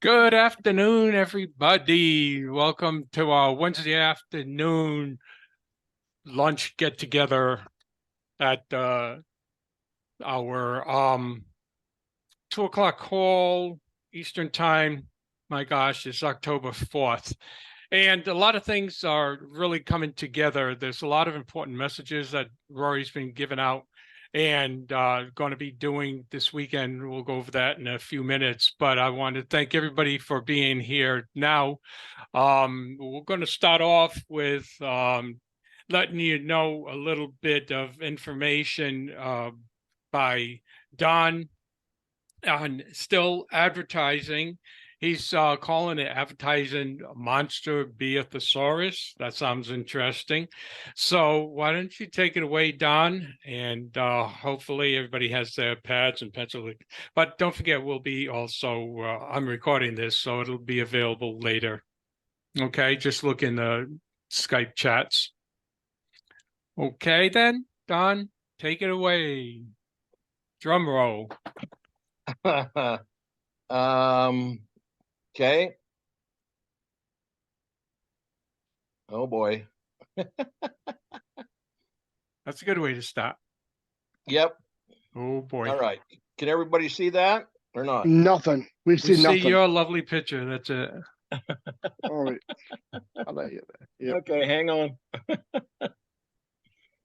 Good afternoon, everybody. Welcome to our Wednesday afternoon lunch get together at our 2 o'clock call Eastern time. My gosh, it's October 4th. And a lot of things are really coming together. There's a lot of important messages that Rory's been giving out and going to be doing this weekend. We'll go over that in a few minutes, but I want to thank everybody for being here now. We're going to start off with letting you know a little bit of information by Don on still advertising. He's calling it advertising monster be a thesaurus. That sounds interesting. So why don't you take it away, Don? And hopefully everybody has their pads and pencils. But don't forget, we'll be also, I'm recording this, so it'll be available later. Okay, just look in the Skype chats. Okay then, Don, take it away. Drum roll. Okay. Oh boy. That's a good way to start. Yep. Oh boy. All right. Can everybody see that or not? Nothing. We We see see nothing. your lovely picture. That's it. All right. I'll let you. Yep. Okay, hang on.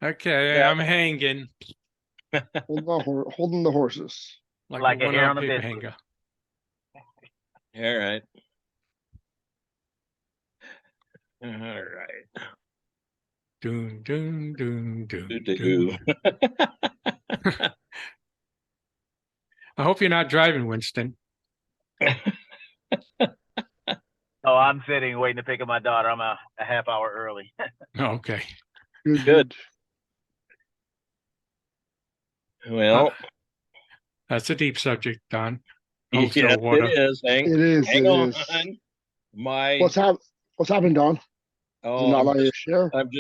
Okay, Yeah. I'm hanging Holding the horses. like a a hair on one-on a paper biscuit. hanger. All right. All right. Doon, doon, doon, doon, Do, doon. I hope you're not driving, Winston. Oh, I'm sitting waiting to pick up my daughter. I'm a half hour early. Okay. Good. Well, That's a deep subject, Don. yes, Still water. it is. It is. Hang it on. is. My What's happening, Don? Is it not allowing you to share? I'm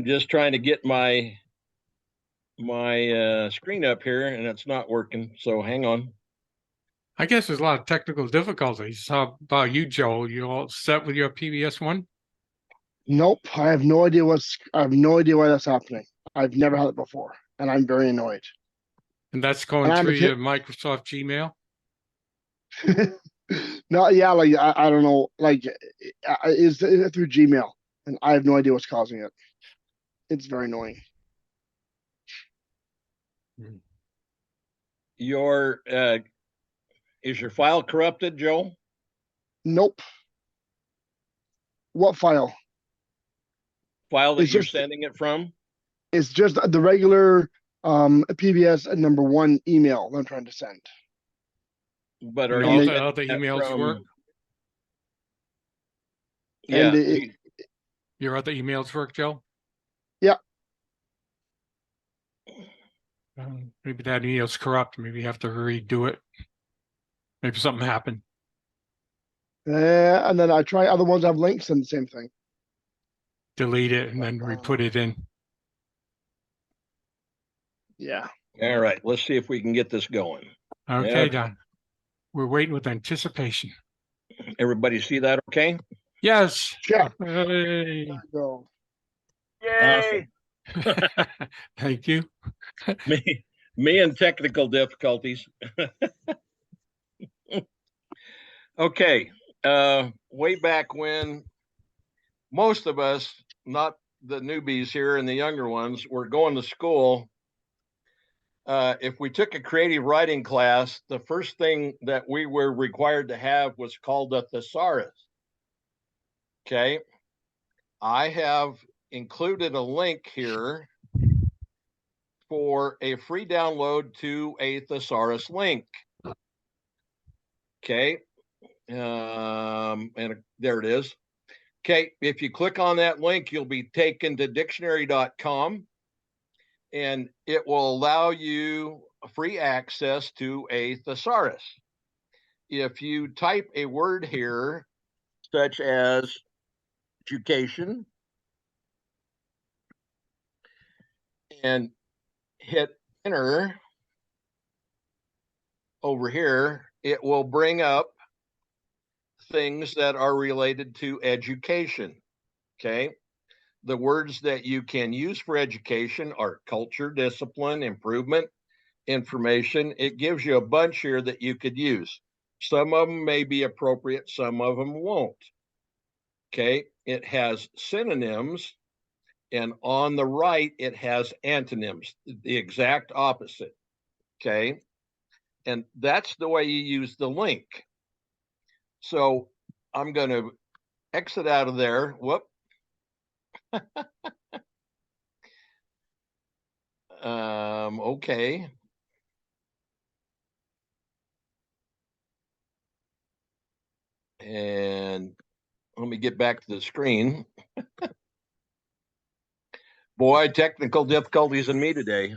just trying to get my screen up here and it's not working. So hang on. I guess there's a lot of technical difficulties. How about you, Joel? You all set with your PBS one? Nope. I have no idea why that's happening. I've never had it before, and I'm very annoyed. And that's going through your Microsoft Gmail? No, yeah, like I don't know, like is through Gmail, and I have no idea what's causing it. It's very annoying. Your is your file corrupted, Joe? Nope. What file? File that It's you're just- sending it from? It's just the regular PBS #1 email that I'm trying to send. But are And you all the getting other that emails from- work? Yeah. And Your other emails work, Joe? Yeah. Maybe that email's corrupt. Maybe you have to redo it. Maybe something happened. and then I try other ones that have links and the same thing. Delete it and then re-put it in. Yeah. All right. Let's see if we can get this going. Okay, Yeah. Don. We're waiting with anticipation. Everybody see that okay? Yes. Yeah. Hey. Go. Yay! Thank you. Me and technical difficulties. Okay. Way back when most of us, not the newbies here and the younger ones, were going to school. If we took a creative writing class, the first thing that we were required to have was called a thesaurus. Okay. I have included a link here for a free download to a thesaurus link. Okay. And there it is. Okay. If you click on that link, you'll be taken to dictionary.com and it will allow you free access to a thesaurus. If you type a word here, such as education, and hit enter over here, it will bring up things that are related to education. Okay. The words that you can use for education are culture, discipline, improvement, information. It gives you a bunch here that you could use. Some of them may be appropriate, some of them won't. Okay. It has synonyms, and on the right, it has antonyms, the exact opposite. Okay. And that's the way you use the link. So I'm going to exit out of there. Whoop. Okay. And let me get back to the screen. Boy, technical difficulties in me today.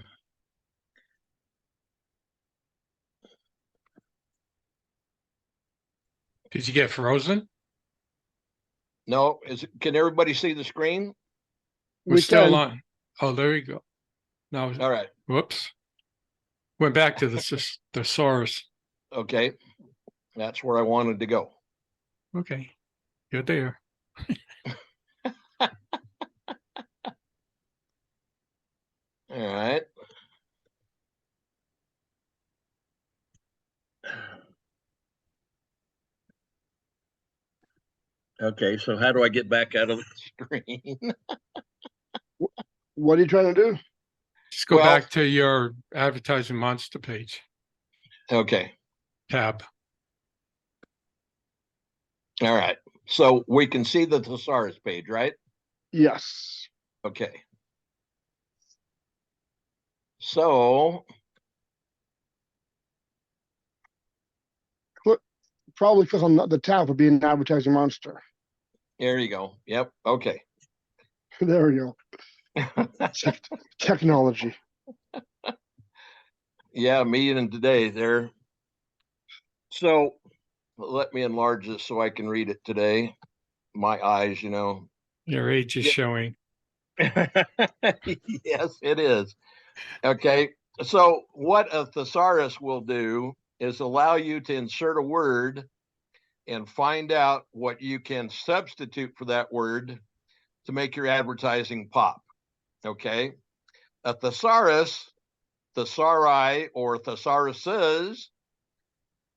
Did you get frozen? No, can everybody see the screen? We're We still can. on. Oh, there you go. Now, All right. whoops. Went back to the thesaurus. Okay. That's where I wanted to go. Okay. You're there. All right. Okay, so how do I get back out of the screen? What are you trying to do? Just go Well- back to your advertising monster page Okay. tab. All right. So we can see the thesaurus page, right? Yes. Okay. So Probably click on the tab for being an advertising monster. there you go. Yep. Okay. There we go. Technology. Yeah, me and today there. So let me enlarge this so I can read it today. My eyes, you know. Your age is Yeah. showing. Yes, it is. Okay. So what a thesaurus will do is allow you to insert a word and find out what you can substitute for that word to make your advertising pop. Okay. A thesaurus, thesauri, or thesauruses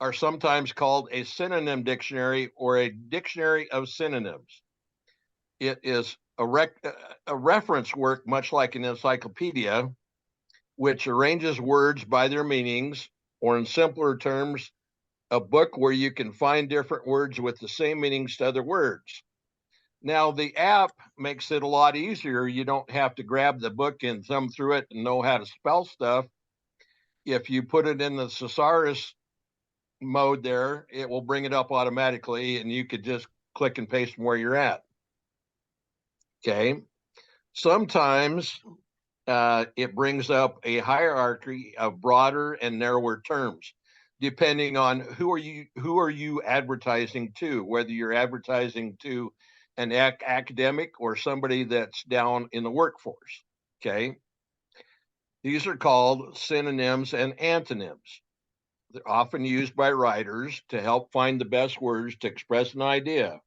are sometimes called a synonym dictionary or a dictionary of synonyms. It is a reference work, much like an encyclopedia, which arranges words by their meanings, or in simpler terms, a book where you can find different words with the same meanings to other words. Now, the app makes it a lot easier. You don't have to grab the book and thumb through it and know how to spell stuff. If you put it in the thesaurus mode there, it will bring it up automatically, and you could just click and paste from where you're at. Okay. Sometimes it brings up a hierarchy of broader and narrower terms, depending on who are you advertising to, whether you're advertising to an academic or somebody that's down in the workforce. Okay. These are called synonyms and antonyms. They're often used by writers to help find the best words to express an idea.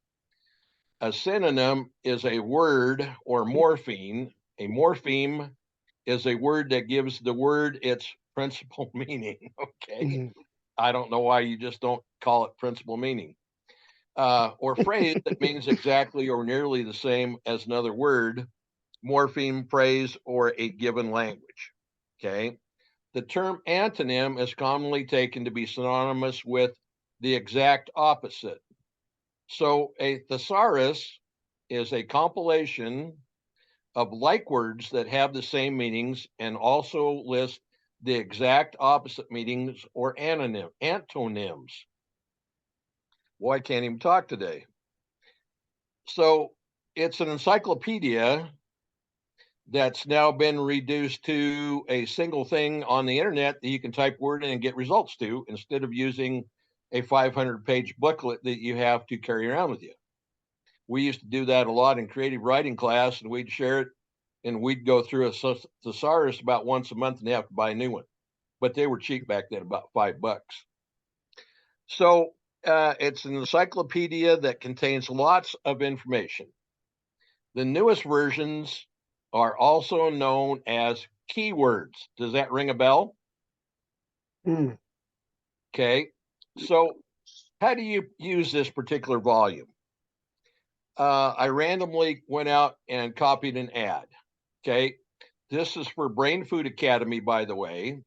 A synonym is a word or morpheme. A morpheme is a word that gives the word its principal meaning. Okay. Mhm. I don't know why you just don't call it principal meaning. Or phrase that means exactly or nearly the same as another word, morpheme, phrase, or a given language. Okay. The term antonym is commonly taken to be synonymous with the exact opposite. So a thesaurus is a compilation of like words that have the same meanings and also list the exact opposite meanings or antonyms. Boy, I can't even talk today. So it's an encyclopedia that's now been reduced to a single thing on the internet that you can type word in and get results to, instead of using a 500-page booklet that you have to carry around with you. We used to do that a lot in creative writing class, and we'd share it, and we'd go through a thesaurus about once a month and have to buy a new one. But they were cheap back then, about $5. So It's an encyclopedia that contains lots of information. The newest versions are also known as keywords. Does that ring a bell? Hmm. Okay. So how do you use this particular volume? I randomly went out and copied an ad. Okay. This is for Brain Food Academy, by the way.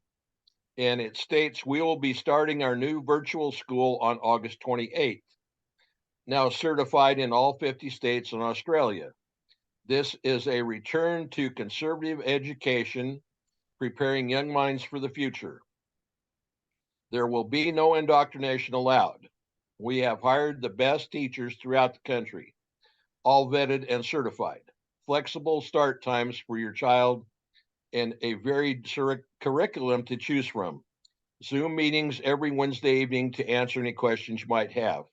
And it states we will be starting our new virtual school on August 28th. Now certified in all 50 states and Australia. This is a return to conservative education, preparing young minds for the future. There will be no indoctrination allowed. We have hired the best teachers throughout the country, all vetted and certified. Flexible start times for your child and a varied curriculum to choose from. Zoom meetings every Wednesday evening to answer any questions you might have.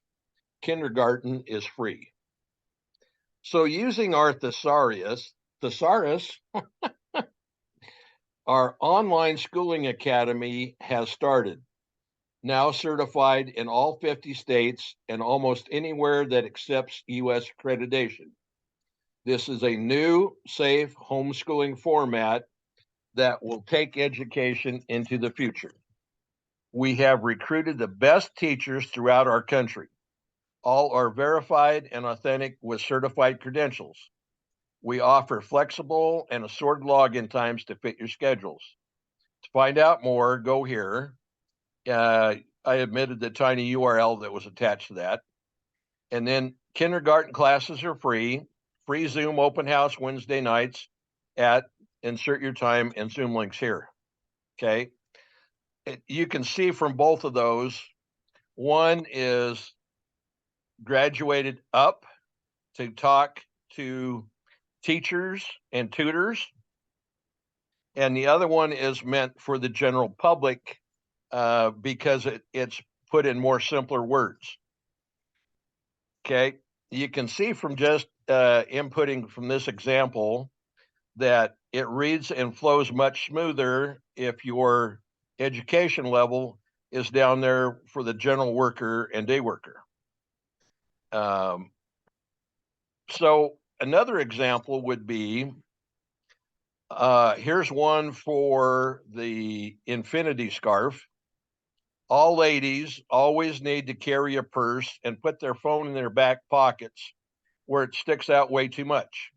Kindergarten is free. So using our thesaurus, our online schooling academy has started, now certified in all 50 states and almost anywhere that accepts U.S. accreditation. This is a new, safe homeschooling format that will take education into the future. We have recruited the best teachers throughout our country. All are verified and authentic with certified credentials. We offer flexible and assorted login times to fit your schedules. To find out more, go here. I admitted the tiny URL that was attached to that. And then kindergarten classes are free. Free Zoom open house Wednesday nights at insert your time and Zoom links here. Okay. You can see from both of those, one is graduated up to talk to teachers and tutors, and the other one is meant for the general public because it's put in more simpler words. Okay, you can see from just inputting from this example that it reads and flows much smoother if your education level is down there for the general worker and day worker. So another example would be, here's one for the infinity scarf. All ladies always need to carry a purse and put their phone in their back pockets where it sticks out way too much.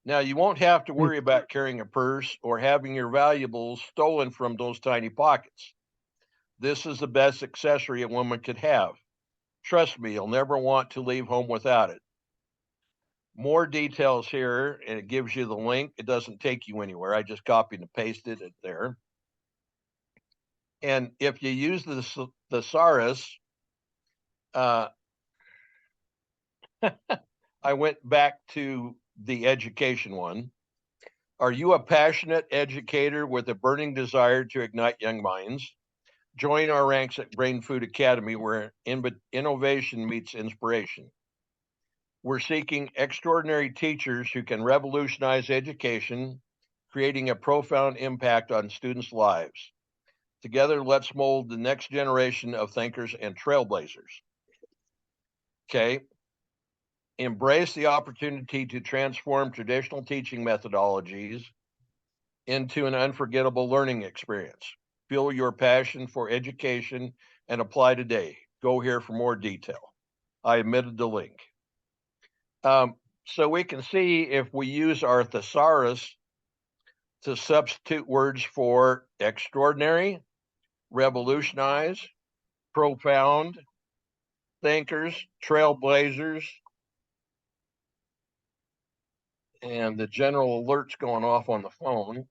Now, you won't have to worry about carrying a purse or having your valuables stolen from those tiny pockets. This is the best accessory a woman could have. Trust me, you'll never want to leave home without it. More details here, and it gives you the link. It doesn't take you anywhere. I just copied and pasted it there. And if you use the thesaurus, I went back to the education one. Are you a passionate educator with a burning desire to ignite young minds? Join our ranks at Brain Food Academy, where innovation meets inspiration. We're seeking extraordinary teachers who can revolutionize education, creating a profound impact on students' lives. Together, let's mold the next generation of thinkers and trailblazers. Okay. Embrace the opportunity to transform traditional teaching methodologies into an unforgettable learning experience. Feel your passion for education and apply today. Go here for more detail. I omitted the link. So we can see if we use our thesaurus to substitute words for extraordinary, revolutionize, profound, thinkers, trailblazers, and the general alert's going off on the phone.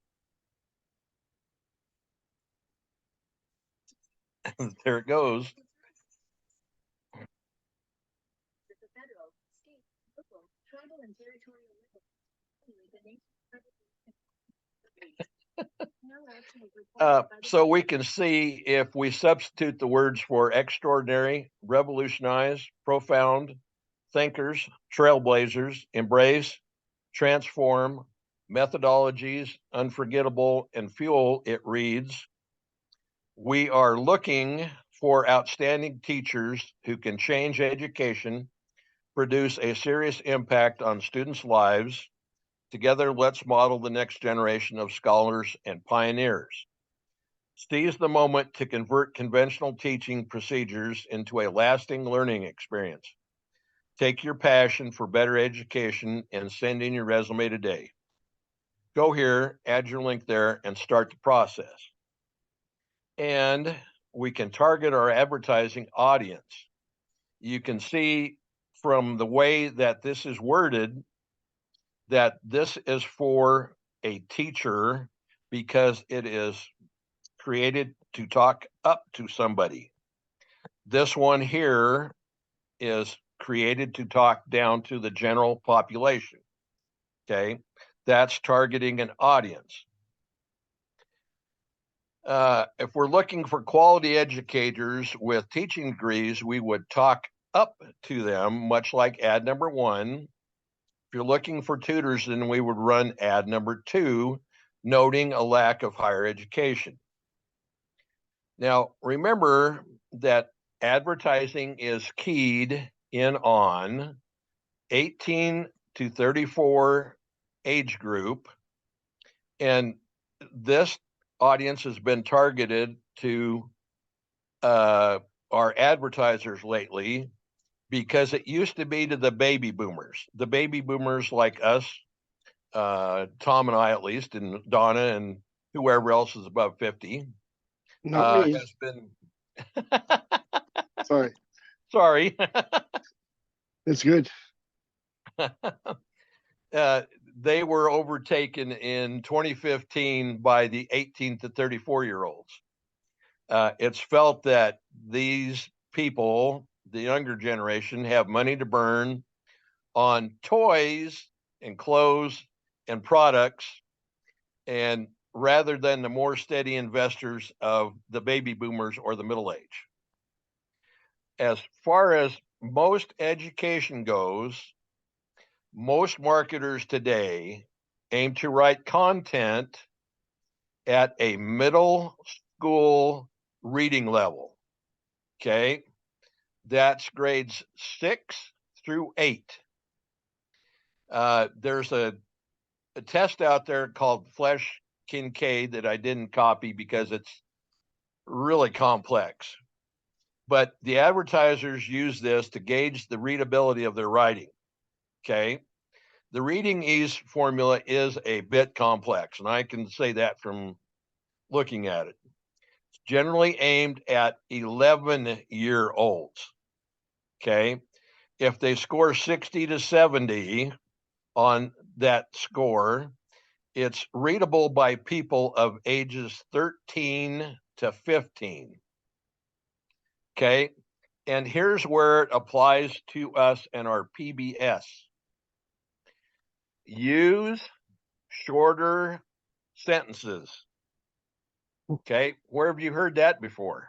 There it goes. So we can see if we substitute the words for extraordinary, revolutionize, profound, thinkers, trailblazers, embrace, transform, methodologies, unforgettable, and fuel, it reads, we are looking for outstanding teachers who can change education, produce a serious impact on students' lives. Together, let's model the next generation of scholars and pioneers. Seize the moment to convert conventional teaching procedures into a lasting learning experience. Take your passion for better education and send in your resume today. Go here, add your link there, and start the process. And we can target our advertising audience. You can see from the way that this is worded that this is for a teacher because it is created to talk up to somebody. This one here is created to talk down to the general population. Okay, that's targeting an audience. If we're looking for quality educators with teaching degrees, we would talk up to them, much like ad number 1. If you're looking for tutors, then we would run ad number 2, noting a lack of higher education. Now, remember that advertising is keyed in on 18 to 34 age group, and this audience has been targeted to our advertisers lately because it used to be to the baby boomers. The baby boomers like us, Tom and I at least, and Donna and whoever else is above 50. Not me. Has been Sorry. sorry. It's good. They were overtaken in 2015 by the 18 to 34-year-olds. It's felt that these people, the younger generation, have money to burn on toys and clothes and products, and rather than the more steady investors of the baby boomers or the middle age. As far as most education goes, most marketers today aim to write content at a middle school reading level. Okay, that's grades 6 through 8. There's a test out there called Flesh Kincaid that I didn't copy because it's really complex. But the advertisers use this to gauge the readability of their writing. Okay. The reading ease formula is a bit complex, and I can say that from looking at it. It's generally aimed at 11-year-olds. Okay. If they score 60 to 70 on that score, it's readable by people of ages 13 to 15. Okay. And here's where it applies to us and our PBS. Use shorter sentences. Okay. Where have you heard that before?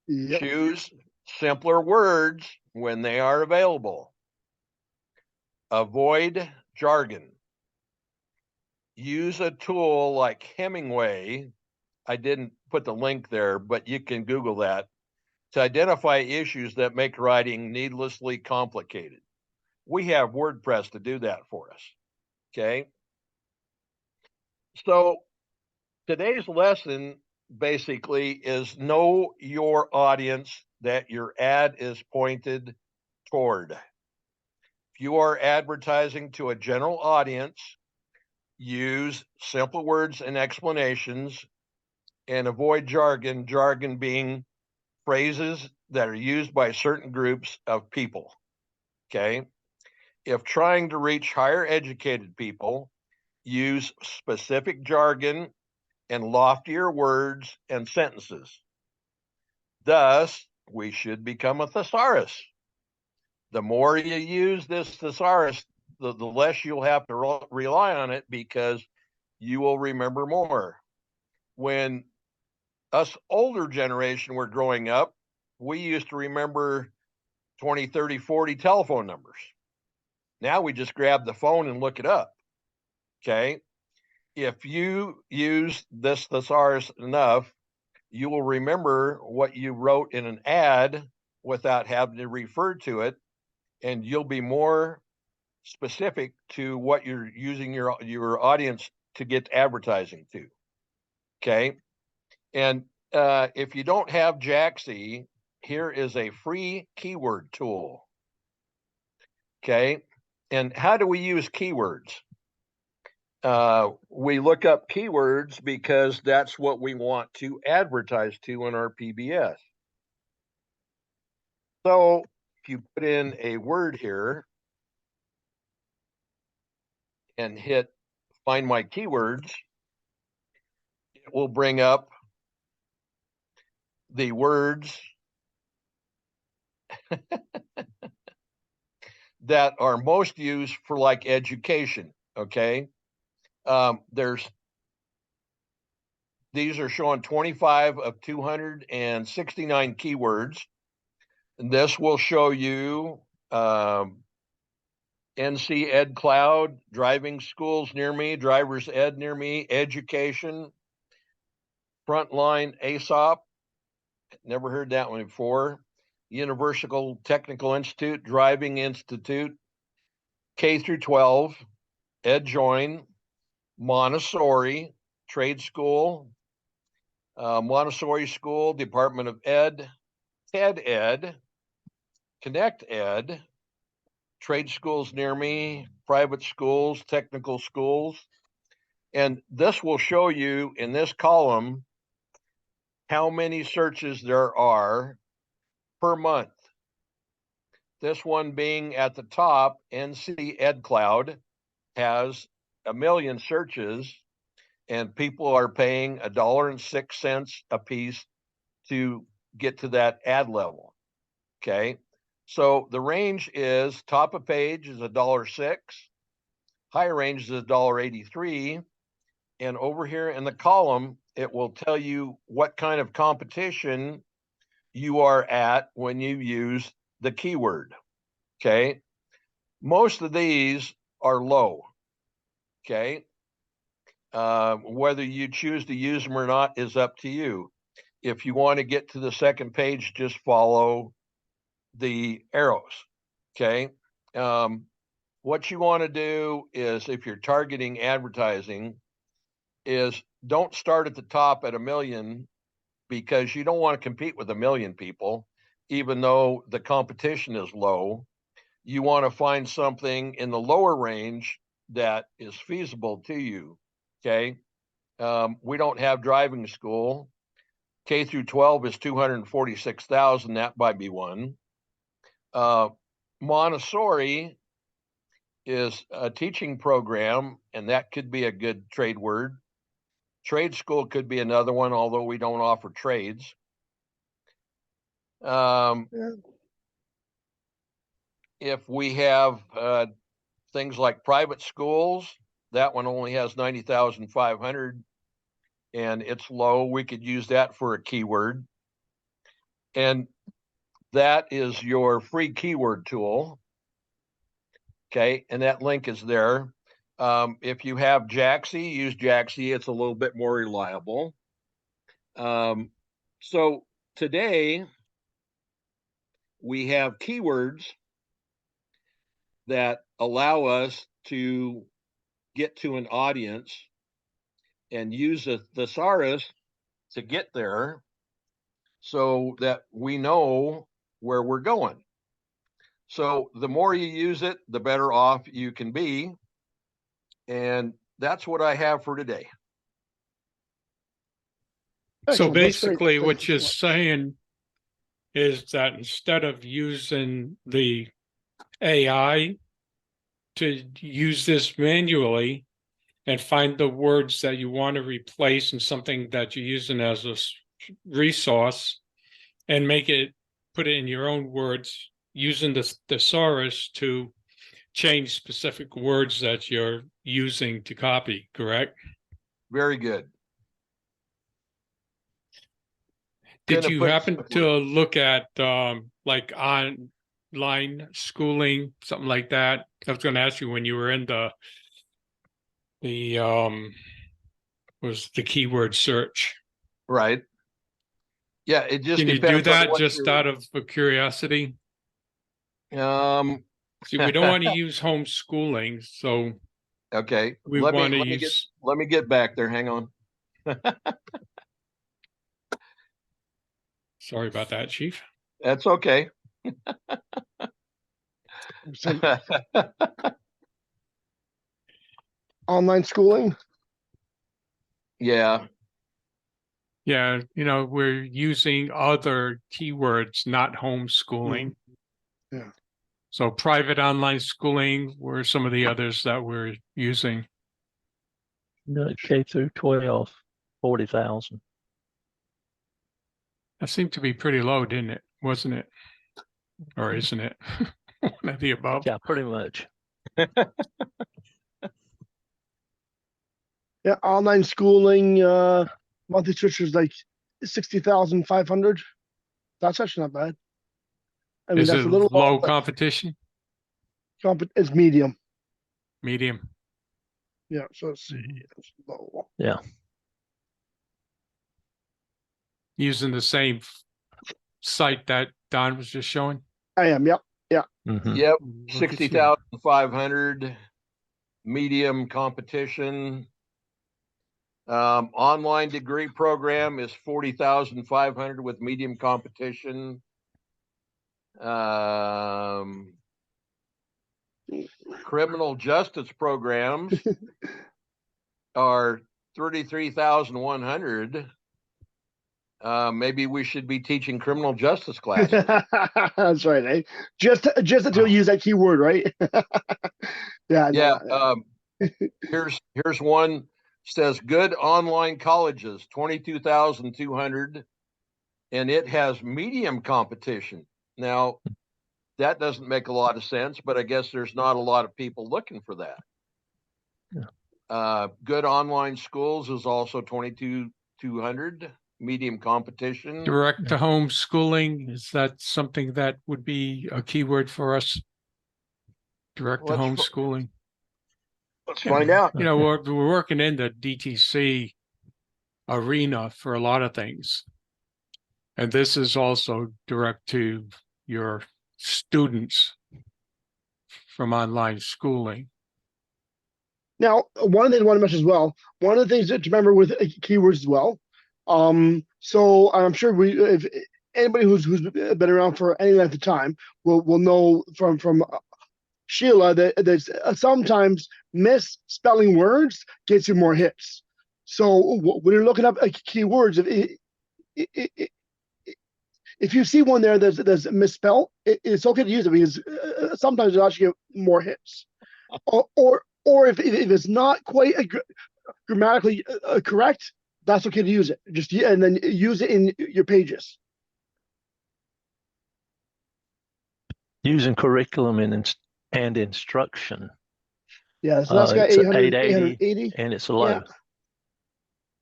Yep. Choose simpler words when they are available. Avoid jargon. Use a tool like Hemingway. I didn't put the link there, but you can Google that to identify issues that make writing needlessly complicated. We have WordPress to do that for us. Okay. So today's lesson basically is know your audience that your ad is pointed toward. If you are advertising to a general audience, use simple words and explanations and avoid jargon, jargon being phrases that are used by certain groups of people. Okay. If trying to reach higher educated people, use specific jargon and loftier words and sentences. Thus, we should become a thesaurus. The more you use this thesaurus, the less you'll have to rely on it because you will remember more. When us older generation were growing up, we used to remember 20, 30, 40 telephone numbers. Now we just grab the phone and look it up. Okay. If you use this thesaurus enough, you will remember what you wrote in an ad without having to refer to it, and you'll be more specific to what you're using your audience to get advertising to. Okay. And if you don't have Jaxie, here is a free keyword tool. Okay. And how do we use keywords? We look up keywords because that's what we want to advertise to in our PBS. So if you put in a word here and hit find my keywords, it will bring up the words that are most used for like education. Okay. These are showing 25 of 269 keywords. And this will show you NC Ed Cloud, driving schools near me, driver's ed near me, education, frontline ASOP. Never heard that one before. Universal Technical Institute, Driving Institute, K through 12, Ed Join, Montessori, Trade School, Montessori School, Department of Ed, TED Ed, Connect Ed, trade schools near me, private schools, technical schools. And this will show you in this column how many searches there are per month. This one being at the top, NC Ed Cloud has 1 million searches, and people are paying $1.06 a piece to get to that ad level. Okay. So the range is top of page is $1.06, high range is $1.83. And over here in the column, it will tell you what kind of competition you are at when you use the keyword. Okay. Most of these are low. Okay. Whether you choose to use them or not is up to you. If you want to get to the second page, just follow the arrows. Okay. What you want to do is, if you're targeting advertising, is don't start at the top at 1 million, because you don't want to compete with 1 million people, even though the competition is low. You want to find something in the lower range that is feasible to you. Okay. We don't have driving school. K through 12 is 246,000. That might be one. Montessori is a teaching program, and that could be a good trade word. Trade school could be another one, although we don't offer trades. If we have things like private schools, that one only has 90,500, and it's low. We could use that for a keyword. And that is your free keyword tool. Okay, and that link is there. If you have Jaxie, use Jaxie. It's a little bit more reliable. So today we have keywords that allow us to get to an audience and use a thesaurus to get there, so that we know where we're going. So the more you use it, the better off you can be. And that's what I have for today. So Excellent, that's great. basically, Thank what you you're so much. saying is that instead of using the AI to use this manually and find the words that you want to replace in something that you're using as a resource, and put it in your own words, using the thesaurus to change specific words that you're using to copy, correct? Very good. Did Gonna you put happen to look at like online schooling, something like that? I was going to ask you when you were in the was the keyword search. right. Yeah, it just Can you do depends on that what just you're- out of curiosity? See, we don't want to use homeschooling, so Okay, we let want to me use. let me get back there. Hang on. Sorry about that, Chief. That's okay. Some online schooling. Yeah, Yeah, we're using other keywords, not homeschooling. Yeah. So private online schooling were some of the others that we're using. No, K through 12, 40,000. That seemed to be pretty low, didn't it? Wasn't it? Or isn't it? One of the above. Yeah, pretty much. Yeah, online schooling. Monthly subscription is like 60,500. That's actually not bad. I mean, Is that's it a little low but competition? it's medium. Medium? Yeah, so let's see. It's low. Using the same site that Don was just showing? I am. Yep. Mhm. yep. Look at 60,500 medium competition. Online degree program is 40,500 with medium competition. Criminal justice programs are 33,100. Maybe we should be teaching criminal justice classes. That's right. Eh? Just until you use that keyword, right? Yeah. Yeah. No, Here's one says good online colleges, 22,200, and it has medium competition. Now, that doesn't make a lot of sense, but I guess there's not a lot of people looking for that. Yeah. Good online schools is also 22,200, medium competition. Direct to homeschooling, is that something that would be a keyword for us? Direct to Let's- homeschooling. Let's find out. We're working in the DTC arena for a lot of things. And this is also direct to your students from online schooling. now, one of the things I want to mention as well. One of the things that to remember with keywords as well. So I'm sure if anybody who's been around for any length of time will know from Sheila that sometimes misspelling words gets you more hits. So when you're looking up keywords, if you see one there that's misspelled, it's okay to use it because sometimes it'll actually get more hits. Or if it's not quite grammatically correct, that's okay to use it. And then use it in your pages. Using curriculum and instruction. Yeah, so that's got It's 880, and it's low. Yeah.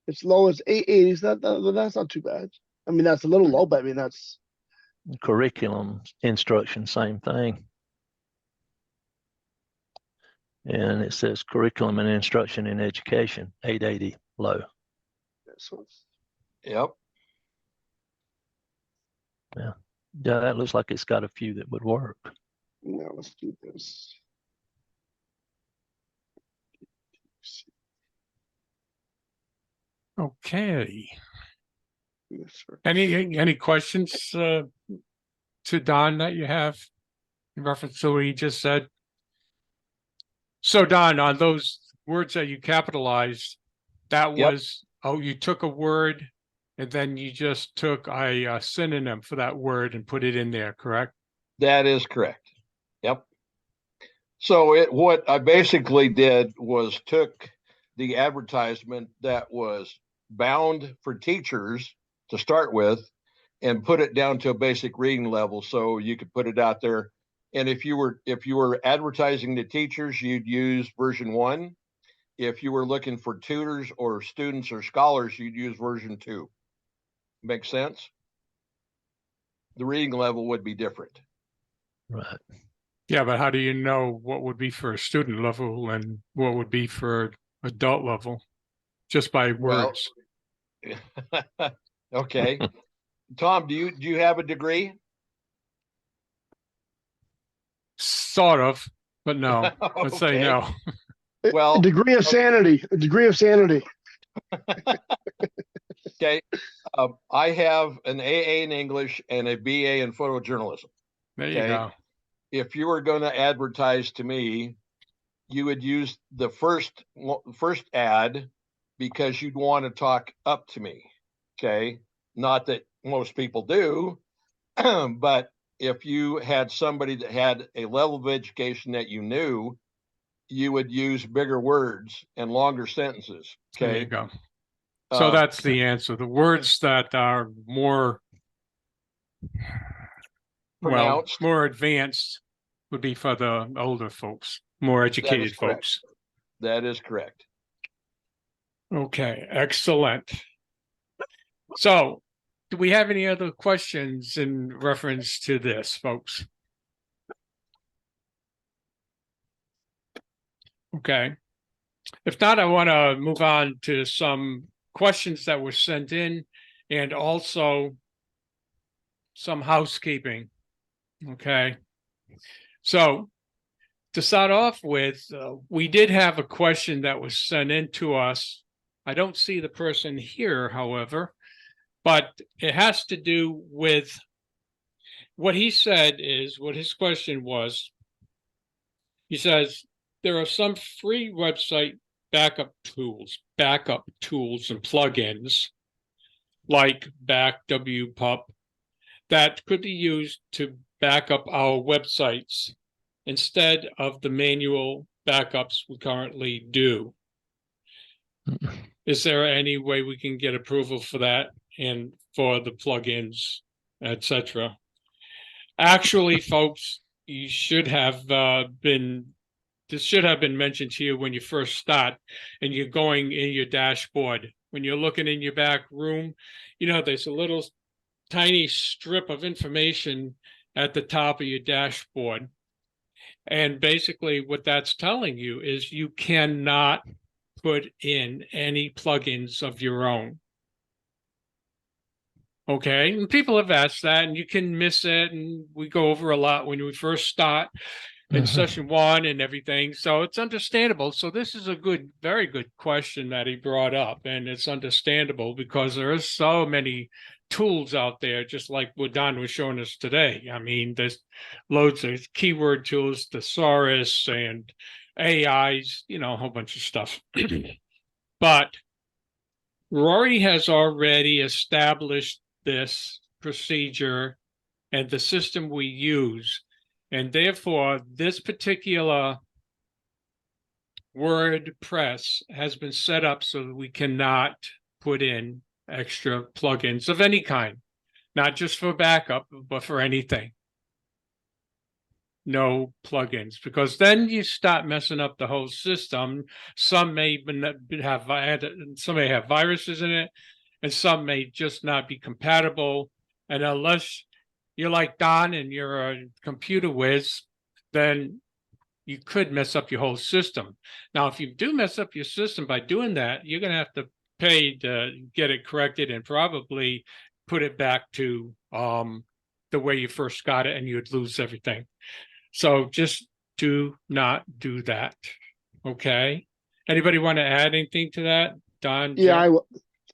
It's low as 880. So that's not too bad. I mean, that's a little low, but I mean that's Curriculum, instruction, same thing. And it says curriculum and instruction in education, 880, low. so. Yep. Yeah, that looks like it's got a few that would work. Now let's do this. Okay. Yes, sir. Any questions to Don that you have in reference to what he just said? So Don, on those words that you capitalized, that Yep. was, you took a word and then you just took a synonym for that word and put it in there, correct? That is correct. Yep. So what I basically did was took the advertisement that was bound for teachers to start with and put it down to a basic reading level so you could put it out there. And if you were advertising to teachers, you'd use version 1. If you were looking for tutors or students or scholars, you'd use version 2. Make sense? The reading level would be different. Right. Yeah, but how do you know what would be for a student level and what would be for adult level? Just by Well, words. Okay. Tom, do you have a degree? Sort of, but no. Let's say Okay. no. A Well, degree of sanity. A degree of sanity. okay. I have an AA in English and a BA in photojournalism. There you Okay. go. If you were going to advertise to me, you would use the first ad because you'd want to talk up to me. Okay. Not that most people do, but if you had somebody that had a level of education that you knew, you would use bigger words and longer sentences. There you Okay. go. So that's the answer. The words that are more, well, Pronounced. more advanced would be for the older folks, more educated correct. folks. That is correct. Okay, excellent. So, do we have any other questions in reference to this, folks? Okay. If not, I want to move on to some questions that were sent in and also some housekeeping. Okay. So, to start off with, we did have a question that was sent in to us. I don't see the person here, however, but it has to do with what he said is what his question was. He says, there are some free website backup tools and plugins like BackWPup that could be used to back up our websites instead of the manual backups we currently do. Is there any way we can get approval for that and for the plugins, etc.? Actually, folks, you should have this should have been mentioned to you when you first start and you're going in your dashboard. When you're looking in your back room, there's a little tiny strip of information at the top of your dashboard. And basically what that's telling you is you cannot put in any plugins of your own. Okay, and people have asked that, and you can miss it, and we go over a lot when we first start in session 1 and everything, so it's understandable. So this is a very good question that he brought up, and it's understandable because there is so many tools out there, just like what Don was showing us today. I mean, there's loads of keyword tools, Thesaurus, and AIs, a whole bunch of stuff. But Rory has already established this procedure and the system we use. And therefore, this particular WordPress has been set up so that we cannot put in extra plugins of any kind, not just for backup, but for anything. No plugins, because then you start messing up the whole system. Some may have viruses in it, and some may just not be compatible. And unless you're like Don and you're a computer whiz, then you could mess up your whole system. Now, if you do mess up your system by doing that, you're going to have to pay to get it corrected and probably put it back to the way you first got it, and you'd lose everything. So just do not do that. Okay. Anybody want to add anything to that? Don? Yeah, Joe?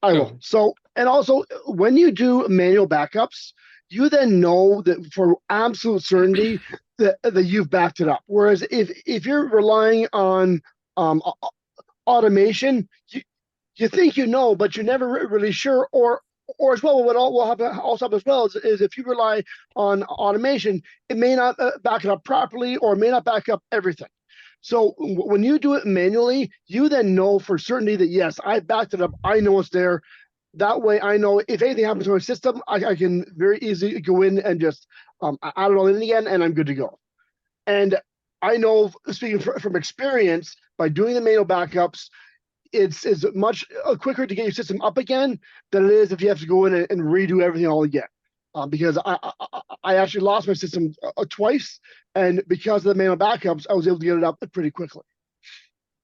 I will. So, and also when you do manual backups, you then know that for absolute certainty that you've backed it up. Whereas if you're relying on automation, you think but you're never really sure. Or as well, what will happen also as well is if you rely on automation, it may not back it up properly, or may not back up everything. So when you do it manually, you then know for certainty that yes, I backed it up. I know it's there. That way, I know if anything happens to my system, I can very easily go in and just add it all in again, and I'm good to go. And I know, speaking from experience, by doing the manual backups, it's much quicker to get your system up again than it is if you have to go in and redo everything all again. Because I actually lost my system twice, and because of the manual backups, I was able to get it up pretty quickly.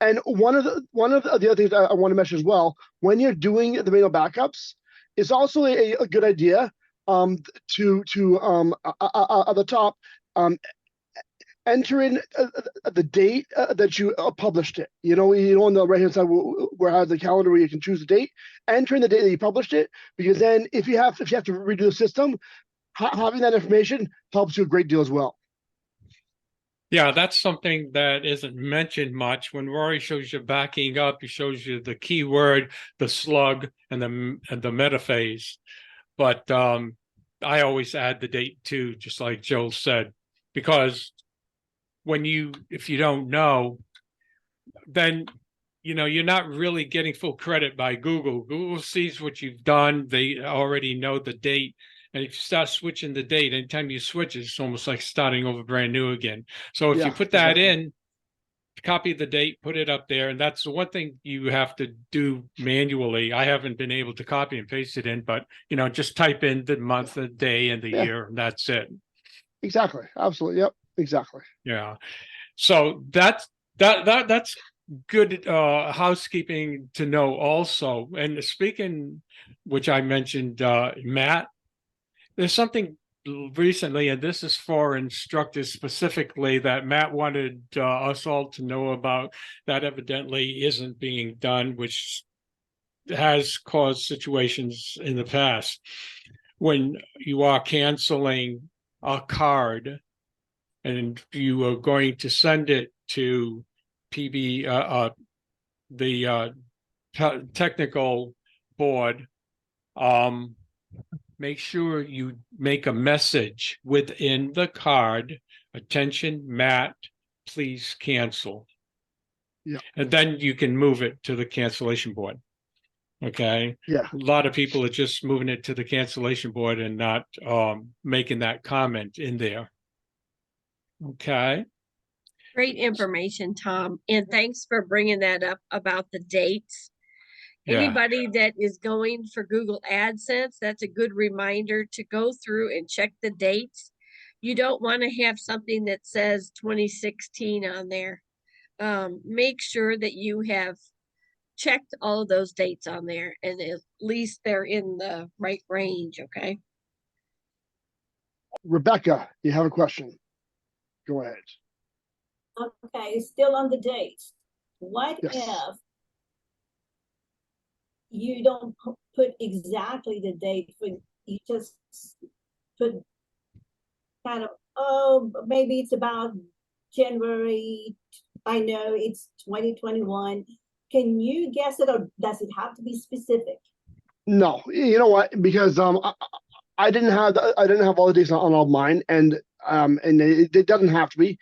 And one of the other things I want to mention as well, when you're doing the manual backups, it's also a good idea at the top, enter in the date that you published it. You know on the right hand side where it has the calendar where you can choose the date. Enter in the date that you published it, because then if you have to redo the system, having that information helps you a great deal as well. Yeah, that's something that isn't mentioned much. When Rory shows you backing up, he shows you the keyword, the slug, and the metaphase. But I always add the date too, just like Joe said, because if you don't know, then you're not really getting full credit by Google. Google sees what you've done. They already know the date. And if you start switching the date, anytime you switch, it's almost like starting over brand new again. So if you put that in, copy the date, put it up there. And that's the one thing you have to do manually. I haven't been able to copy and paste it in, but just type in the month, the day, and the year, and that's it. Exactly. Absolutely. Yep. Exactly. Yeah. So that's good housekeeping to know also. And speaking, which I mentioned, Matt, there's something recently, and this is for instructors specifically, that Matt wanted us all to know about that evidently isn't being done, which has caused situations in the past. When you are canceling a card and you are going to send it to the technical board, make sure you make a message within the card. Attention, Matt, please cancel. Yeah. And then you can move it to the cancellation board. Okay. Yeah. A lot of people are just moving it to the cancellation board and not making that comment in there. Okay. Great information, Tom. And thanks for bringing that up about the dates. Yeah. Anybody that is going for Google AdSense, that's a good reminder to go through and check the dates. You don't want to have something that says 2016 on there. Make sure that you have checked all of those dates on there, and at least they're in the right range, okay? Rebecca, you have a question. Go ahead. Okay, still on the dates. What Yes. if you don't put exactly the date, but you just put kind of, oh, maybe it's about January, I know it's 2021. Can you guess it, or does it have to be specific? No, you know what? Because I didn't have all the dates on all mine, and it doesn't have to be.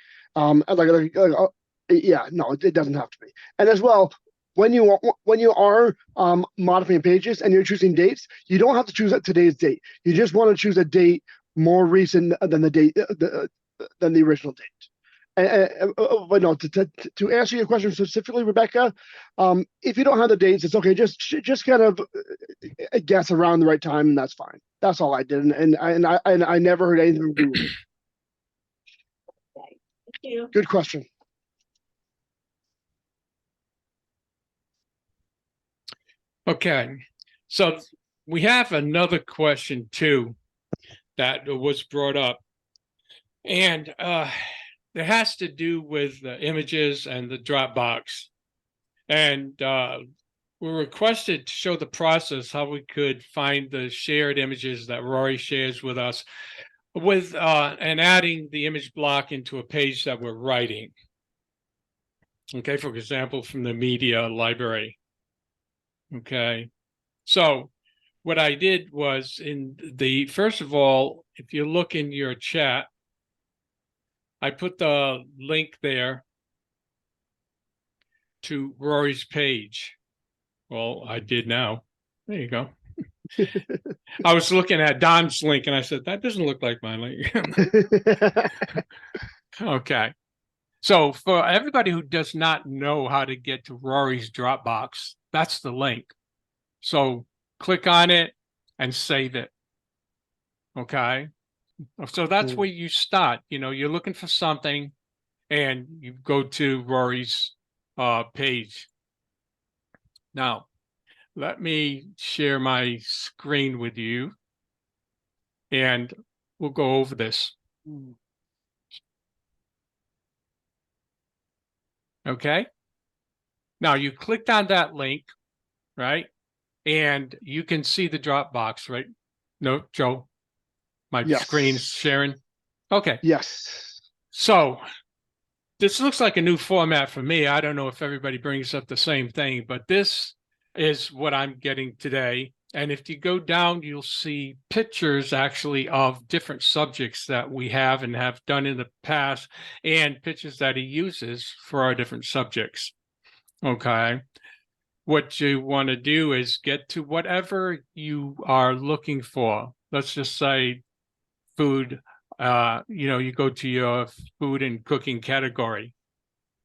Yeah, no, it doesn't have to be. And as well, when you are modifying pages and you're choosing dates, you don't have to choose today's date. You just want to choose a date more recent than the date than the original date. But no, to answer your question specifically, Rebecca, if you don't have the dates, it's okay. Just kind of guess around the right time, and that's fine. That's all I did, and I never heard anything from Google. Okay, thank you. Good question. Okay, so we have another question too that was brought up, and it has to do with the images and the Dropbox. And we're requested to show the process how we could find the shared images that Rory shares with us, with and adding the image block into a page that we're writing. Okay, for example, from the media library. Okay, so what I did was first of all, if you look in your chat, I put the link there to Rory's page. Well, I did now. There you go. I was looking at Don's link and I said, that doesn't look like my link. Okay. So for everybody who does not know how to get to Rory's Dropbox, that's the link. So click on it and save it. Okay. So that's where you start. You're looking for something and you go to Rory's page. Now, let me share my screen with you. and we'll go over this. Okay. Now you clicked on that link, right? And you can see the Dropbox, right? No, Joe, my Yes. screen's sharing. Okay. Yes. So this looks like a new format for me. I don't know if everybody brings up the same thing, but this is what I'm getting today. And if you go down, you'll see pictures actually of different subjects that we have and have done in the past, and pictures that he uses for our different subjects. Okay. What you want to do is get to whatever you are looking for. Let's just say food. You go to your food and cooking category,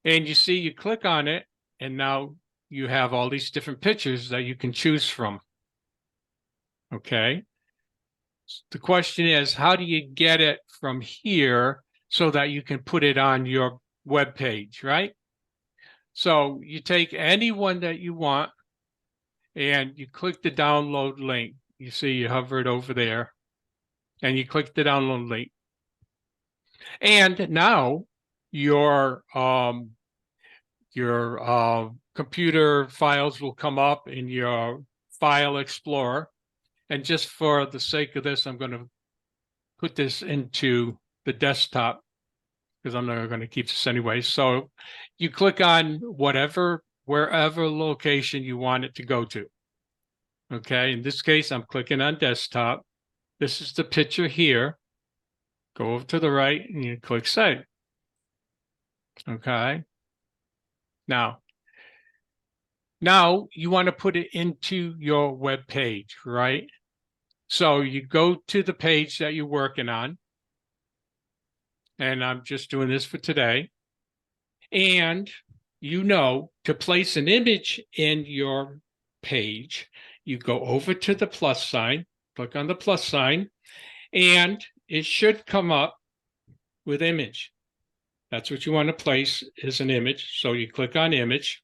and you see, you click on it, and now you have all these different pictures that you can choose from. Okay. The question is, how do you get it from here so that you can put it on your web page, right? So you take any one that you want and you click the download link. You see, you hover it over there and you click the download link. And now your computer files will come up in your file explorer. And just for the sake of this, I'm going to put this into the desktop because I'm not going to keep this anyway. So you click on wherever location you want it to go to. Okay, in this case, I'm clicking on desktop. This is the picture here. Go over to the right and you click save. Okay. Now you want to put it into your web page, right? So you go to the page that you're working on. And I'm just doing this for today. And to place an image in your page, you go over to the plus sign, click on the plus sign, and it should come up with image. That's what you want to place is an image. So you click on image.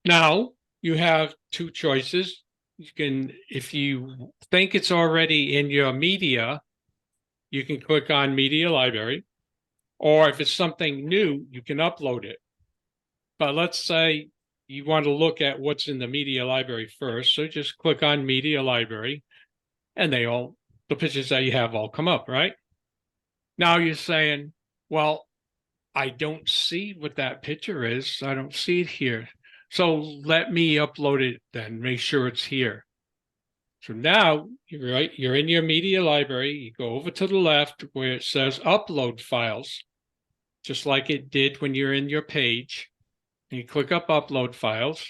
Now you have two choices. You can, if you think it's already in your media, you can click on media library, or if it's something new, you can upload it. But let's say you want to look at what's in the media library first. So just click on media library and the pictures that you have all come up, right? Now you're saying, well, I don't see what that picture is. I don't see it here. So let me upload it then, make sure it's here. So now you're in your media library. You go over to the left where it says upload files, just like it did when you're in your page. And you click up upload files.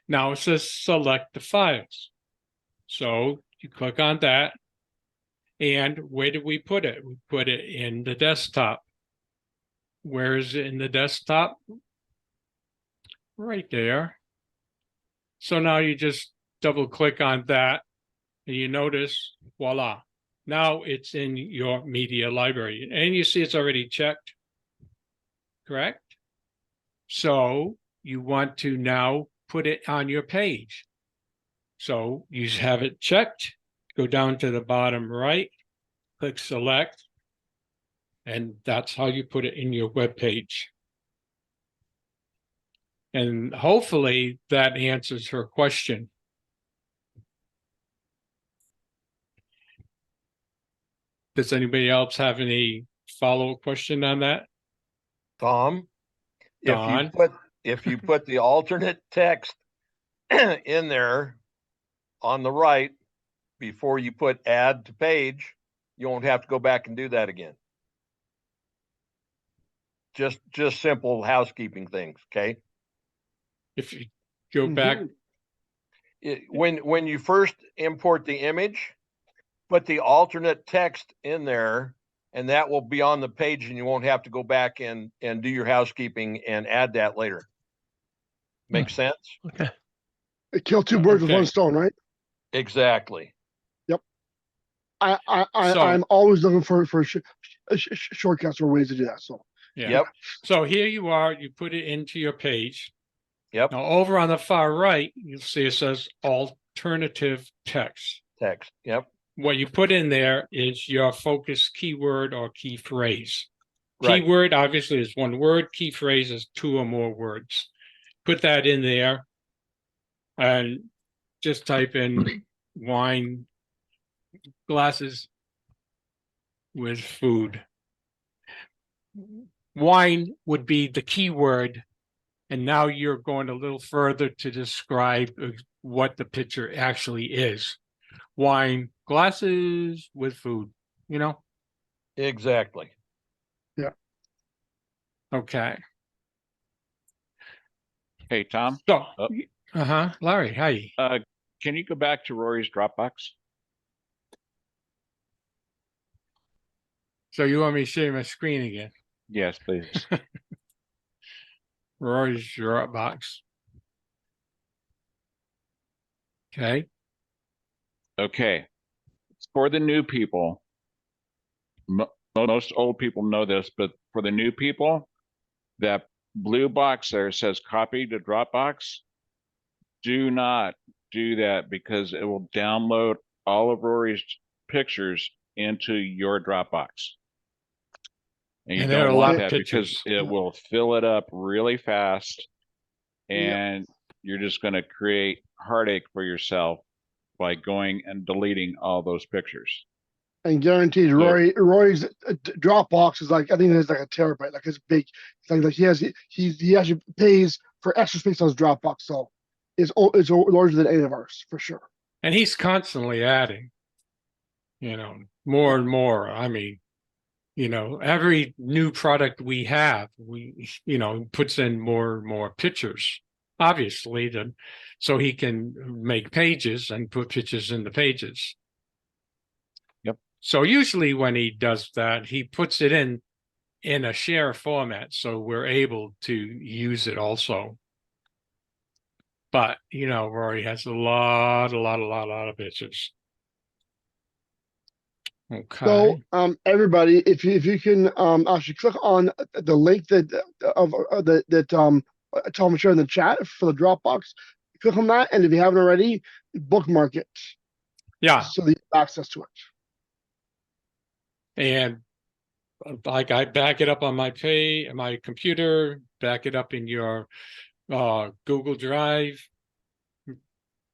Now it says select the files. So you click on that. And where do we put it? We put it in the desktop. Where is it in the desktop? Right there. So now you just double click on that and you notice, voila, now it's in your media library. And you see it's already checked, correct? So you want to now put it on your page. So you have it checked, go down to the bottom right, click select, and that's how you put it in your web page. And hopefully that answers her question. Does anybody else have any follow-up question on that? Tom, Don? if you put the alternate text in there on the right before you put add to page, you won't have to go back and do that again. Just simple housekeeping things, okay? If you go back, when you first import the image, put the alternate text in there, and that will be on the page, and you won't have to go back and do your housekeeping and add that later. Make sense? Okay. Kill two birds with Okay. one stone, right? Exactly. I'm always looking for shortcuts or ways to do that. So yeah. Yep. So here you are, you put it into your page. Yep. Now over on the far right, you'll see it says alternative text. Text. Yep. what you put in there is your focus keyword or key phrase. Right. Keyword obviously is one word, key phrase is 2 or more words. Put that in there and just type in wine glasses with food. Wine would be the key word, and now you're going a little further to describe what the picture actually is. Wine glasses with food, you know? Exactly. Okay. Hey, Tom, So, Oh. Larry, hi. can you go back to Rory's Dropbox? So you want me to share my screen again? Yes, please. Rory's Dropbox. Okay. Okay. For the new people, most old people know this, but for the new people, that blue box there says copy to Dropbox. Do not do that because it will download all of Rory's pictures into your Dropbox. And you And there are don't a lot want of that because pictures. it will fill it up really fast, Yep. and you're just going to create heartache for yourself by going and deleting all those pictures. And guaranteed, So- Rory's Dropbox is like, I think it's like a terabyte, like it's big. It's like he actually pays for extra space on his Dropbox, so it's larger than any of ours for sure. And he's constantly adding, more and more. I mean, every new product we have, puts in more and more pictures, obviously, so he can make pages and put pictures in the pages. Yep. So usually when he does that, he puts it in a share format, so we're able to use it also. But, Rory has a lot of pictures. Okay. So, everybody, if you can actually click on the link that Tom shared in the chat for the Dropbox, click on that, and if you haven't already, bookmark it. Yeah. So that you have access to it. And like I back it up on my computer, back it up in your Google Drive,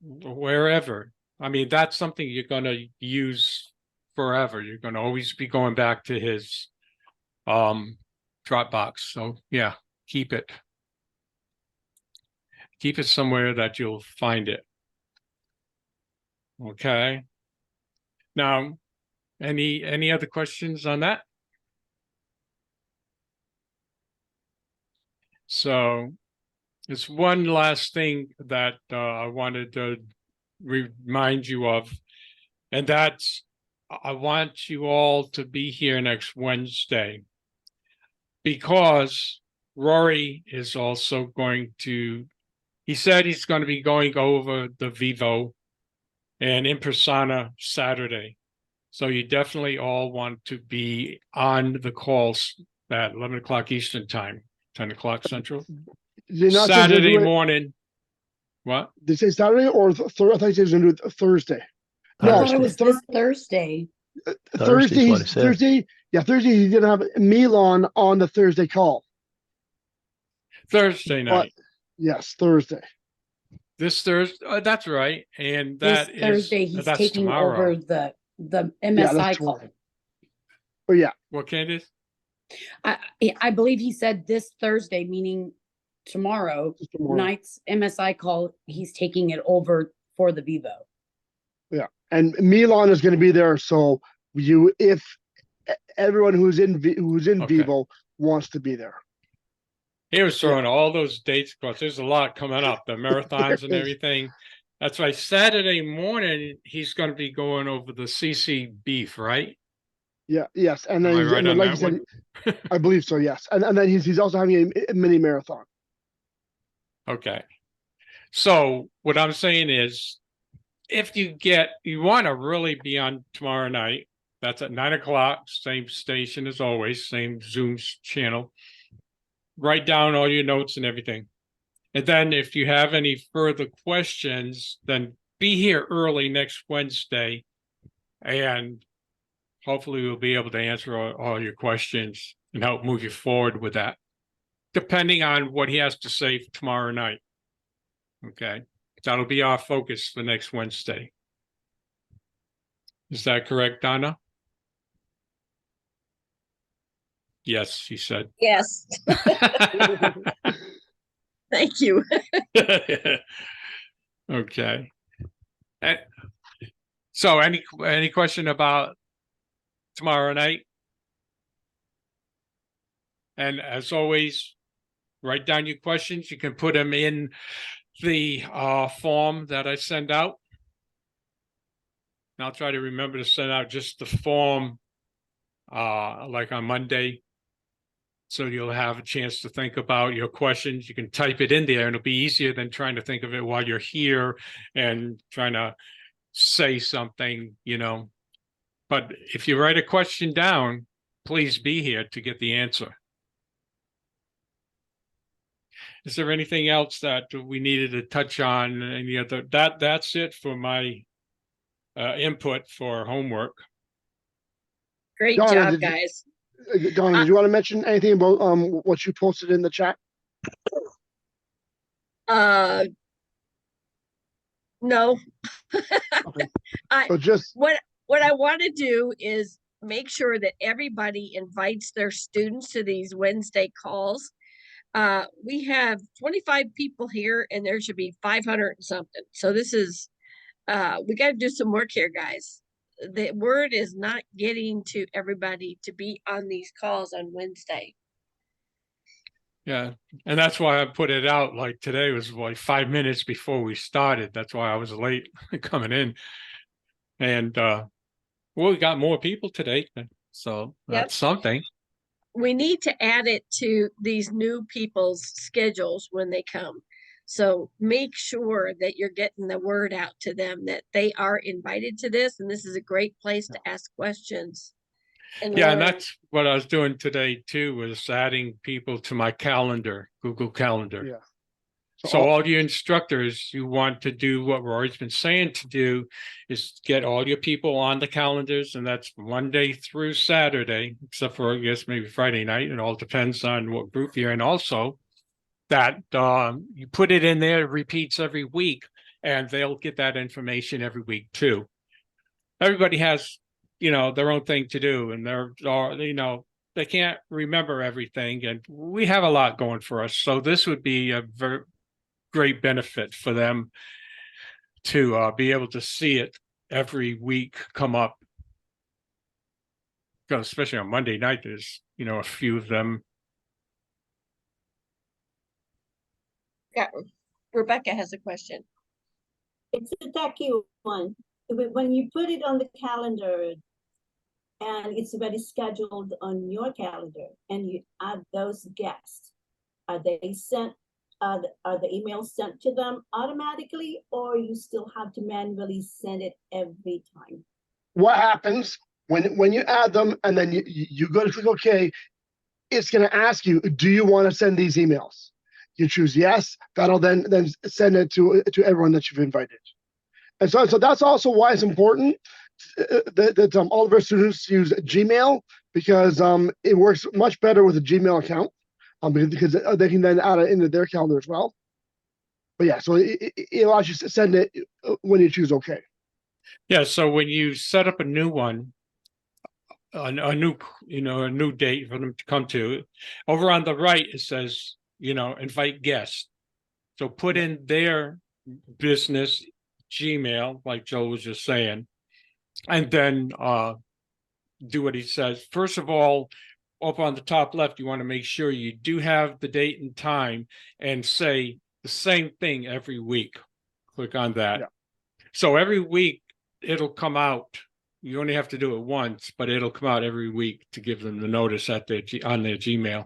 wherever. I mean, that's something you're going to use forever. You're going to always be going back to his Dropbox. So yeah, keep it somewhere that you'll find it. Okay. Now, any other questions on that? So there's one last thing that I wanted to remind you of, and that's I want you all to be here next Wednesday, because Rory is also going to, he said he's going to be going over the Vivo and in persona Saturday. So you definitely all want to be on the calls at 11 o'clock Eastern time, 10 o'clock Central. Did they not say Saturday do it- morning. What? Did they say Saturday or I thought they said he was going to do it Thursday. I No, thought it was this Thursday. Thursday's what he said. Thursday. Yeah, Thursday. He's going to have Milan on the Thursday call. Thursday night. Yes, Thursday. This Thursday. That's right. And This that is Thursday, he's that's taking tomorrow. over the that's MSI tomorrow. call. Oh yeah. What, Candace? I believe he said this Thursday, meaning tomorrow Just tomorrow. night's MSI call. He's taking it over for the Vivo. Yeah, and Milan is going to be there. So if everyone who's in Okay. Vivo wants to be there. He was throwing all those dates across. There's a lot coming up, the marathons and There is. everything. That's why Saturday morning he's going to be going over the CC beef, right? Yeah. Yes, and then, Am I right and then on like you that said, I believe so. Yes, and then he's also having a mini marathon. Okay. So what I'm saying is, if you want to really be on tomorrow night, that's at 9 o'clock, same station as always, same Zoom channel. Write down all your notes and everything. And then if you have any further questions, then be here early next Wednesday And hopefully we'll be able to answer all your questions and help move you forward with that, depending on what he has to say tomorrow night. Okay, that'll be our focus for next Wednesday. Is that correct, Donna? Yes, she said. Yes, thank you. Okay. So any question about tomorrow night? And as always, write down your questions. You can put them in the form that I send out. And I'll try to remember to send out just the form like on Monday. So you'll have a chance to think about your questions. You can type it in there and it'll be easier than trying to think of it while you're here and trying to say something, you know. But if you write a question down, please be here to get the answer. Is there anything else that we needed to touch on? Any other? That's it for my input for homework. Great Donna, job, guys. Donna, did you want to mention anything about what you posted in the chat? No. Okay. I So just what I want to do is make sure that everybody invites their students to these Wednesday calls. We have 25 people here and there should be 500 and something. So this is we got to do some work here, guys. The word is not getting to everybody to be on these calls on Wednesday. Yeah, and that's why I put it out. Like today was like 5 minutes before we started. That's why I was late coming in. And well, we got more people today, so that's something. We need to add it to these new people's schedules when they come. So make sure that you're getting the word out to them that they are invited to this, and this is a great place to ask questions. And and that's what I was doing today too, was adding people to my calendar, Google Calendar. Yeah. So all your instructors, you want to do what Rory's been saying to do, is get all your people on the calendars, and that's Monday through Saturday, except for, I guess, maybe Friday night. It all depends on what group you're in. Also, that you put it in there, it repeats every week, and they'll get that information every week too. Everybody has, you know, their own thing to do, and they're, you know, they can't remember everything, and we have a lot going for us. So this would be a very great benefit for them to be able to see it every week come up. Because especially on Monday night, there's, you know, a few of them. Yeah, Rebecca has a question. It's a tacky one. When you put it on the calendar and it's already scheduled on your calendar and you add those guests, are they sent? Are the emails sent to them automatically, or you still have to manually send it every time? what happens when you add them and then you go to click OK, it's going to ask you, do you want to send these emails? You choose yes. That'll then send it to everyone that you've invited. And so that's also why it's important that all of our students use Gmail, because it works much better with a Gmail account. Because they can then add it into their calendar as well. But yeah, so it allows you to send it when you choose OK. Yeah, so when you set up a new one, a new date for them to come to, over on the right it says, you know, invite guests. So put in their business Gmail, like Joe was just saying, and then do what he says. First of all, up on the top left, you want to make sure you do have the date and time and say the same thing every week. Click on that. Yeah. So every week it'll come out. You only have to do it once, but it'll come out every week to give them the notice at their on their Gmail.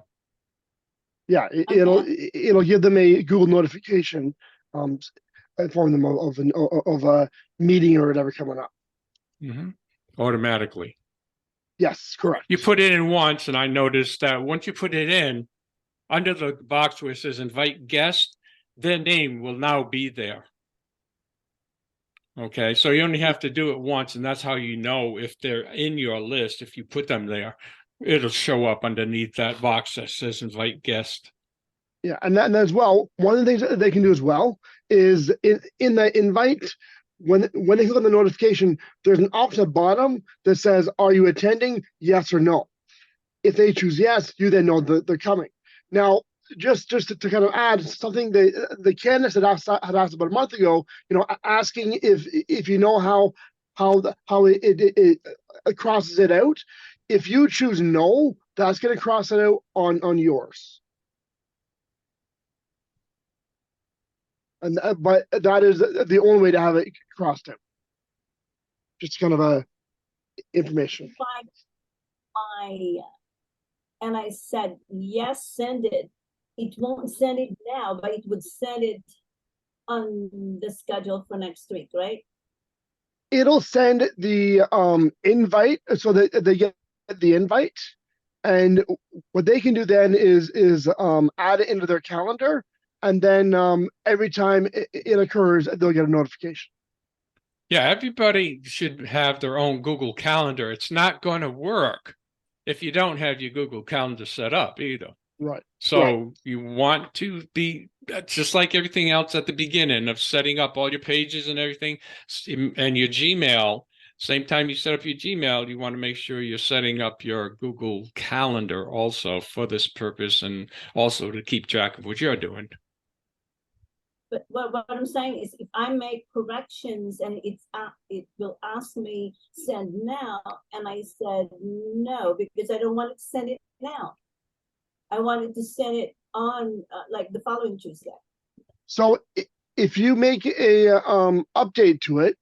Yeah, it'll give them a Google notification, inform them of a meeting or whatever coming up. Mm-hmm. Automatically. Yes, correct. You put it in once, and I noticed that once you put it in, under the box where it says invite guests, their name will now be there. Okay, so you only have to do it once, and that's how you know if they're in your list. If you put them there, it'll show up underneath that box that says invite guest. Yeah, and as well, one of the things that they can do as well is in the invite, when they click on the notification, there's an option at the bottom that says, "Are you attending? Yes or no." If they choose yes, you then know that they're coming. Now, just to kind of add something, the Candace had asked about a month ago, asking if you know how it crosses it out. If you choose no, that's going to cross it out on yours. And but that is the only way to have it crossed out. Just kind of a information. And I said, yes, send it. It won't send it now, but it would send it on the schedule for next week, right? It'll send the invite so that they get the invite. And what they can do then is add it into their calendar. And then every time it occurs, they'll get a notification. Yeah, everybody should have their own Google Calendar. It's not going to work if you don't have your Google Calendar set up either. Right. So right. You want to be just like everything else at the beginning of setting up all your pages and everything, and your Gmail. Same time you set up your Gmail, you want to make sure you're setting up your Google Calendar also for this purpose, and also to keep track of what you're doing. But what I'm saying is, if I make corrections and it will ask me send now, and I said no because I don't want it to send it now. I wanted to send it on like the following Tuesday. So if you make a update to it,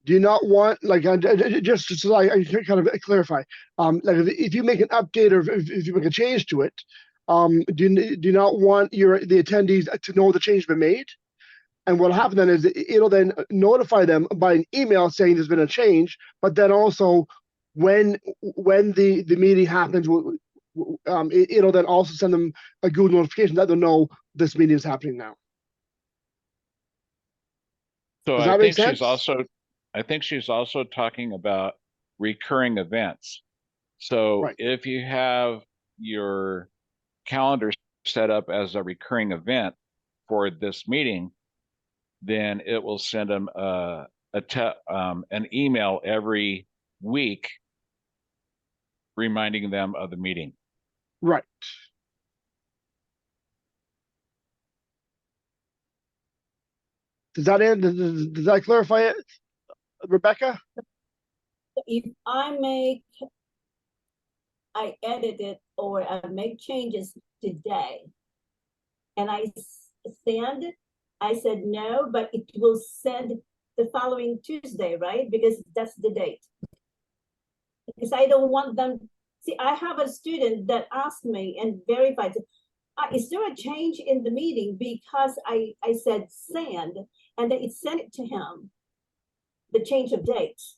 do you not want, like, just so I can kind of clarify, like if you make an update or if you make a change to it, do you not want the attendees to know the change has been made? And what'll happen then is it'll then notify them by an email saying there's been a change, but then also when the meeting happens, it'll then also send them a Google notification that they'll know this meeting is happening now. So Does that make sense? I think she's also talking about recurring events. So right. If you have your calendar set up as a recurring event for this meeting, then it will send them an email every week reminding them of the meeting. Right. Does that end? Does that clarify it, Rebecca? If I edit it or I make changes today and I send, I said no, but it will send the following Tuesday, right? Because that's the date. Because I don't want them, see, I have a student that asked me and verified, is there a change in the meeting? Because I said send, and then it sent it to him, the change of dates.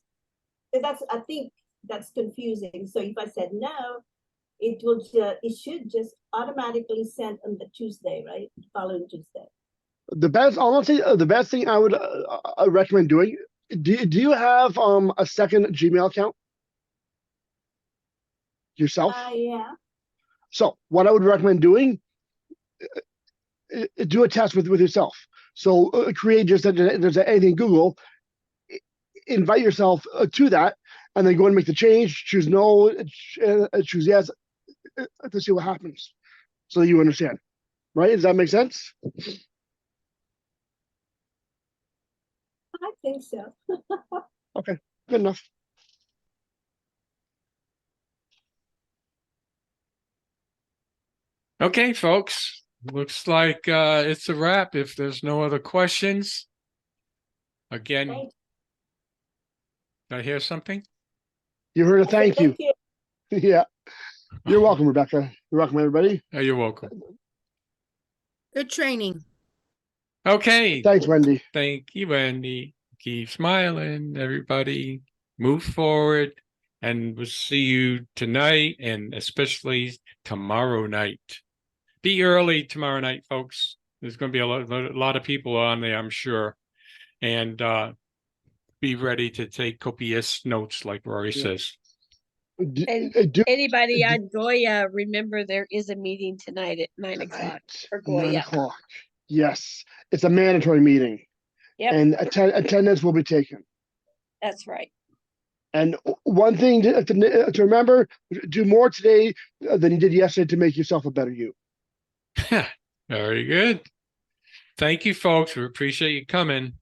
So I think that's confusing. So if I said no, it should just automatically send on the Tuesday, right? Following Tuesday. Honestly, the best thing I would recommend doing. Do you have a second Gmail account yourself? Yeah. So what I would recommend doing, do a test with yourself. So create just there's anything Google, invite yourself to that, and then go and make the change. Choose no, choose yes, to see what happens, so you understand. Right? Does that make sense? I think so. Okay, good enough. Okay, folks, looks like it's a wrap. If there's no other questions, again, did I hear something? You heard a thank you. Yeah, you're welcome, Rebecca. You're welcome, everybody. Oh, you're welcome. Good training. Okay. Thanks, Wendy. Thank you, Wendy. Keep smiling, everybody. Move forward, and we'll see you tonight and especially tomorrow night. Be early tomorrow night, folks. There's going to be a lot of people on there, I'm sure. And be ready to take copious notes, like Rory Yeah. says. And Do anybody on Goya, remember there is a meeting tonight at 9 o'clock tonight, for 9 Goya. o'clock. Yes, it's a mandatory meeting, Yep, and attendance will be taken. that's right. And one thing to remember: do more today than you did yesterday to make yourself a better you. Very good. Thank you, folks. We appreciate you coming.